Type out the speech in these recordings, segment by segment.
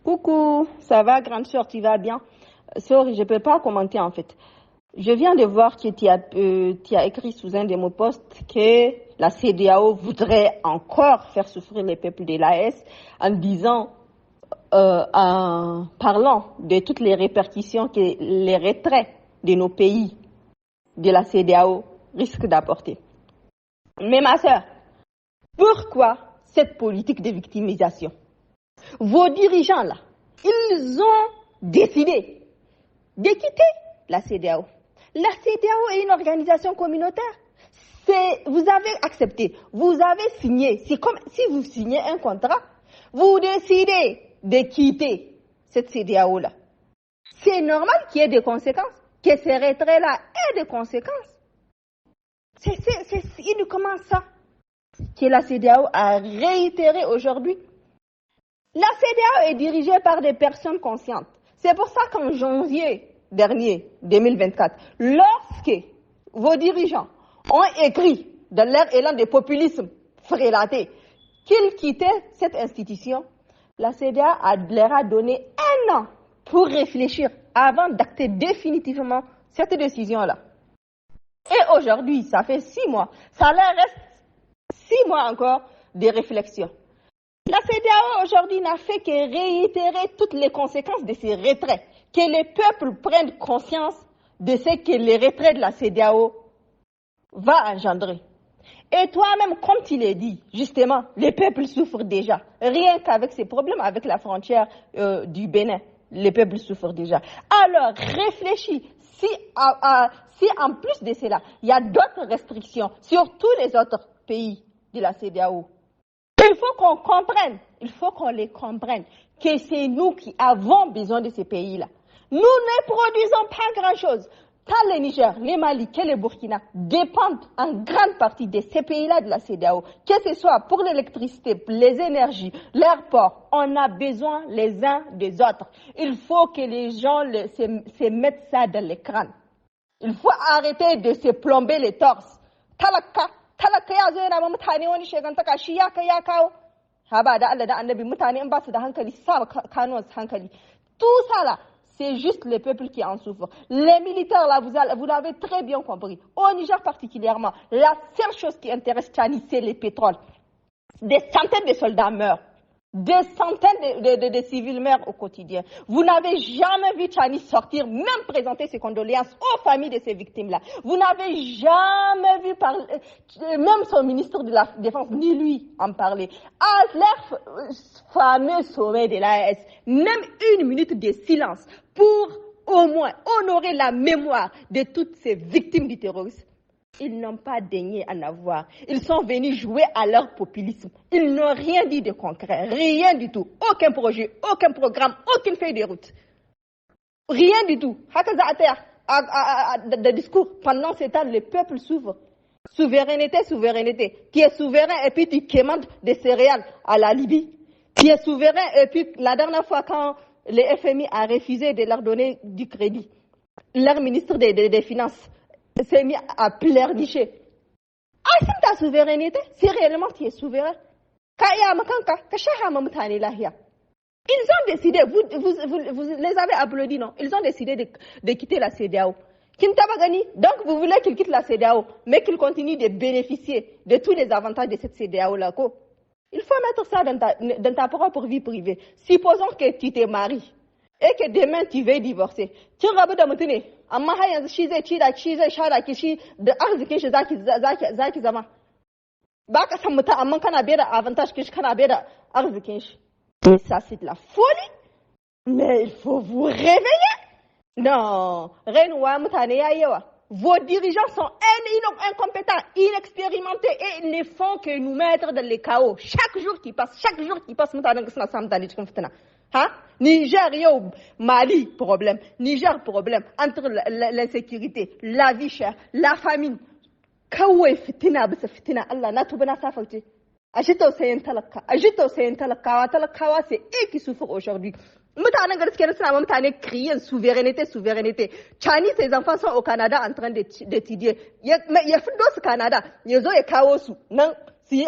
Coucou, ça va, grande sœur, tu vas bien? Sorry, je ne peux pas commenter en fait. Je viens de voir que tu as écrit sous un de mes posts que la CEDEAO voudrait encore faire souffrir les peuples de l'AES en disant, en parlant de toutes les répercussions que les retraits de nos pays de la CEDEAO risquent d'apporter. Mais ma sœur, pourquoi cette politique de victimisation? Vos dirigeants là, ils ont décidé de quitter la CEDEAO. La CEDEAO est une organisation communautaire. Vous avez accepté, vous avez signé. C'est comme si vous signez un contrat, vous décidez de quitter cette CEDEAO là. C'est normal qu'il y ait des conséquences, que ces retraits-là aient des conséquences. C'est uniquement ça que la CEDEAO a réitéré aujourd'hui. La CEDEAO est dirigée par des personnes conscientes. C'est pour ça qu'en janvier dernier, 2024, lorsque vos dirigeants ont écrit dans leur élan de populisme frélaté qu'ils quittaient cette institution, la CEDEAO leur a donné 1 an pour réfléchir avant d'acter définitivement cette décision-là. Et aujourd'hui, ça fait 6 mois, ça leur reste 6 mois encore de réflexion. La CEDEAO aujourd'hui n'a fait que réitérer toutes les conséquences de ces retraits, que les peuples prennent conscience de ce que les retraits de la CEDEAO va engendrer. Et toi-même, comme tu l'as dit, justement, les peuples souffrent déjà. Rien qu'avec ces problèmes avec la frontière du Bénin, les peuples souffrent déjà. Alors, réfléchis, si en plus de cela, il y a d'autres restrictions sur tous les autres pays de la CEDEAO, il faut qu'on comprenne, il faut qu'on les comprenne, que c'est nous qui avons besoin de ces pays-là. Nous ne produisons pas grand-chose. Quand le Niger, le Mali, que le Burkina dépendent en grande partie de ces pays-là de la CEDEAO, que ce soit pour l'électricité, pour les énergies, leurs ports, on a besoin les uns des autres. Il faut que les gens se mettent ça dans l'écran. Il faut arrêter de se plomber les torses. Talaka ya zo yana ma mutane wani shegantaka shi ya kai ya kawo. Haba da Allah da annabi mutane in ba su da hankali sa kanuwan hankali. Tout ça là, c'est juste le peuple qui en souffre. Les militaires là, vous l'avez très bien compris. Au Niger particulièrement, la seule chose qui intéresse Tchani, c'est le pétrole. Des centaines de soldats meurent. Des centaines de civils meurent au quotidien. Vous n'avez jamais vu Tchani sortir, même présenter ses condoléances aux familles de ces victimes-là. Vous n'avez jamais vu parler, même son ministre de la Défense, ni lui en parler. À leur fameux sommet de l'AES, même 1 minute de silence pour au moins honorer la mémoire de toutes ces victimes du terrorisme. Ils n'ont pas daigné en avoir. Ils sont venus jouer à leur populisme. Ils n'ont rien dit de concret, rien du tout. Aucun projet, aucun programme, aucune feuille de route. Rien du tout. De discours. Pendant ce temps, le peuple s'ouvre. Souveraineté, souveraineté. Tu es souverain et puis tu commandes des céréales à la Libye. Tu es souverain et puis la dernière fois quand le FMI a refusé de leur donner du crédit, leur ministre des Finances s'est mis à pleurnicher. Ah, c'est ta souveraineté? C'est réellement tu es souverain? Ils ont décidé, vous les avez applaudis, non? Ils ont décidé de quitter la CEDEAO. Donc vous voulez qu'ils quittent la CEDEAO, mais qu'ils continuent de bénéficier de tous les avantages de cette CEDEAO-là. Il faut mettre ça dans ta propre vie privée. Supposons que tu te maries et que demain tu veux divorcer. Tu rabu da mutu ne, amma har yanzu shi zai ci da shi zai sha da ki shi da arzikin shi zaki zama. Ba ka san mutum amma kana bai da avantage kin shi kana bai da arzikin shi. Mais ça c'est de la folie. Mais il faut vous réveiller. Non, renouwa mutane yayi yawa. Vos dirigeants sont incompétents, inexpérimentés et ils ne font que nous mettre dans les chaos. Chaque jour qui passe, mutane suna samu mutane cikin fitina. Niger, Mali, problème. Niger, problème. Entre l'insécurité, la vie chère, la famine. Kawai fitina bisa fitina Allah na tuba na safarce. Aji tausayin talakawa, c'est eux qui souffrent aujourd'hui. Mutanen gaskiya suna ma mutane crier souveraineté. Chani, ses enfants sont au Canada en train d'étudier. Ya fido su Canada, ya zo ya kawo su nan su yi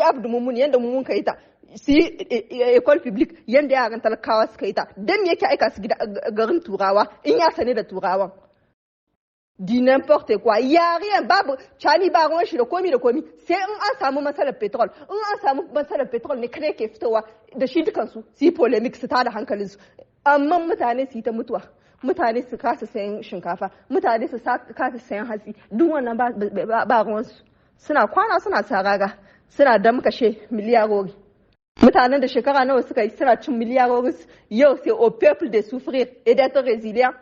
abdu mummun yanda mummun ka ita. école publique yanda yaran talakawa suka yi ta dan me yake aika su garin turawa in ya sane da turawan di n'importe quoi il y a rien babu chani ba ruwan shi da komi sai in an samu matsalar petrol ne kare ke fitowa da shi dukansu su yi polemic su tada hankalinsu amma mutane su yi ta mutuwa mutane su kasa sayan shinkafa mutane su kasa sayan hatsi duk wannan ba ruwansu suna kwana suna saraga suna damkashe miliyarori mutanen da shekara nawa suka yi suna cin miliyarori yau sai au peuple de souffrir et d'être résilient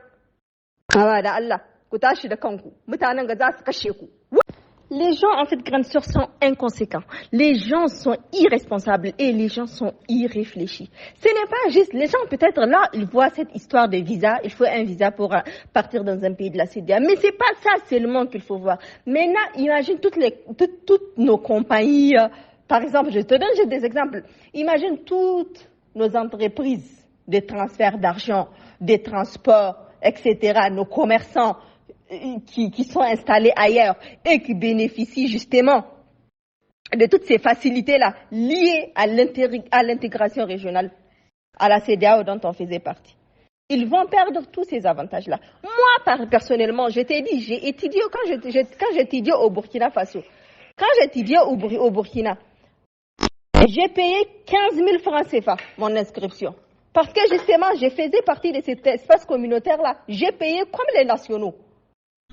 da Allah ku tashi da kanku mutanen ga za su kashe ku. Les gens en fait grande sœur sont inconséquents, les gens sont irresponsables et les gens sont irréfléchis. Ce n'est pas juste, les gens peut-être là ils voient cette histoire de visa, il faut un visa pour partir dans un pays de la CEDEAO, mais c'est pas ça seulement qu'il faut voir. Maintenant imagine toutes nos compagnies, par exemple je te donne des exemples, imagine toutes nos entreprises de transfert d'argent, des transports, etc., nos commerçants qui sont installés ailleurs et qui bénéficient justement de toutes ces facilités-là liées à l'intégration régionale, à la CEDEAO dont on faisait partie. Ils vont perdre tous ces avantages-là. Moi, personnellement, je t'ai dit, j'ai étudié quand j'étudiais au Burkina Faso. Quand j'étudiais au Burkina, j'ai payé 15 000 francs CFA, mon inscription. Parce que justement, je faisais partie de cet espace communautaire-là. J'ai payé comme les nationaux.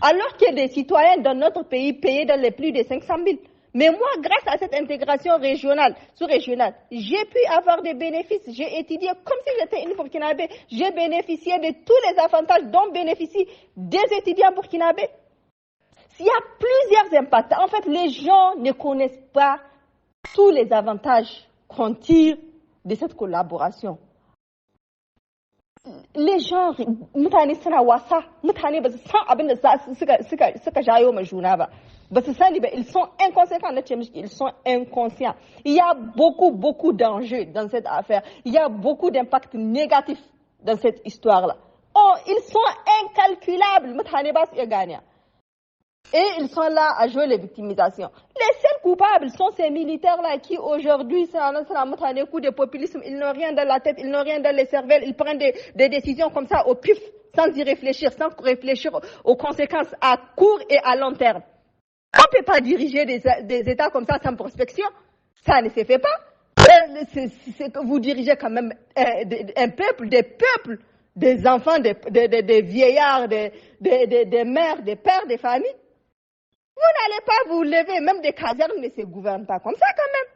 Alors que des citoyens dans notre pays payaient dans les plus de 500 000. Mais moi, grâce à cette intégration régionale, sous-régionale, j'ai pu avoir des bénéfices. J'ai étudié comme si j'étais une Burkinabé. J'ai bénéficié de tous les avantages dont bénéficient des étudiants burkinabés. Il y a plusieurs impacts. En fait, les gens ne connaissent pas tous les avantages qu'on tire de cette collaboration. Les gens mutane suna wasa mutane ba su san abin da suka jayo ma juna ba ba su sani ba ils sont inconséquents na ce mishi ils sont inconscients il y a beaucoup d'enjeux dans cette affaire il y a beaucoup d'impacts négatifs dans cette histoire là ils sont incalculables mutane ba su iya ganiya et ils sont là à jouer les victimisations. Les seuls coupables sont ces militaires-là qui aujourd'hui, c'est un coup de populisme, ils n'ont rien dans la tête, ils n'ont rien dans les cervelles, ils prennent des décisions comme ça au pif, sans y réfléchir, sans réfléchir aux conséquences à court et à long terme. On ne peut pas diriger des États comme ça sans prospection. Ça ne se fait pas. Vous dirigez quand même un peuple, des peuples, des enfants, des vieillards, des mères, des pères, des familles. Vous n'allez pas vous lever, même des casernes ne se gouvernent pas comme ça quand même.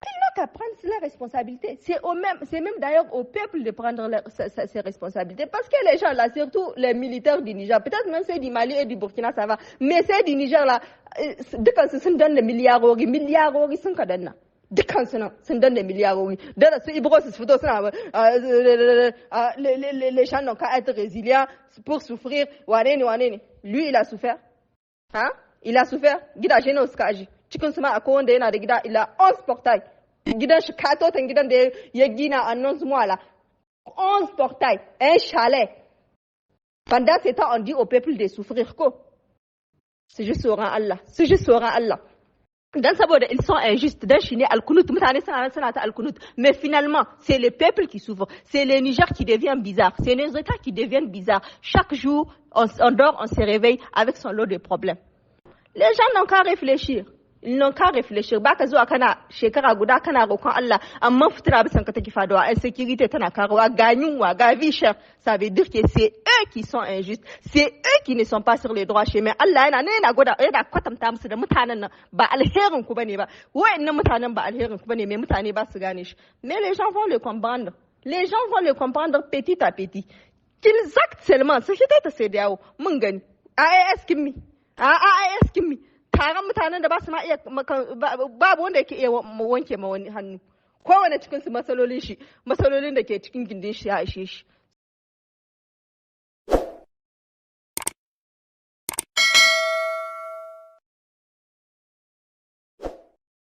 Ils n'ont qu'à prendre leurs responsabilités. C'est même d'ailleurs au peuple de prendre ses responsabilités. Parce que les gens là, surtout les militaires du Niger, peut-être même ceux du Mali et du Burkina, ça va. Mais ceux du Niger là, quand se donnent des milliards, sont quand même. Sun donne des milliards. Les gens n'ont qu'à être résilients pour souffrir. Lui, il a souffert. Hein? Il a souffert. Gida jeno skaji. Cikin su ma akwai wanda yana da gida ila 11 portail. Gidan shi katotan gidan da ya gina a non mois là. 11 portail, un chalet. Pendant ce temps, on dit au peuple de souffrir quoi? C'est juste au rang Allah. C'est juste au rang Allah. Dan saboda ils sont injustes dan shi ne alkunut mutane suna ta alkunut mais finalement c'est le peuple qui souffre c'est le Niger qui devient bizarre c'est les États qui deviennent bizarres chaque jour on dort on se réveille avec son lot de problèmes les gens n'ont qu'à réfléchir ils n'ont qu'à réfléchir baka zuwa kana shekara guda kana roƙon Allah amma fitira bisan ka take faduwa insécurité tana karuwa ga yunwa ga vie chère ça veut dire que c'est eux qui sont injustes c'est eux qui ne sont pas sur les droits chemins Allah yana gwada yana kwatanta musu da mutanen nan ba alherin ku bane ba wayannan mutanen ba alherin ku bane mais mutane ba su gane shi mais les gens vont le comprendre petit à petit qu'ils actent seulement sai ta sai da yawo mun gani AAS kimmi taron mutanen da ba su ma iya babu wanda yake iya wanke ma wani hannu kowane cikin su matsalolin da ke cikin gindin shi ya ishe shi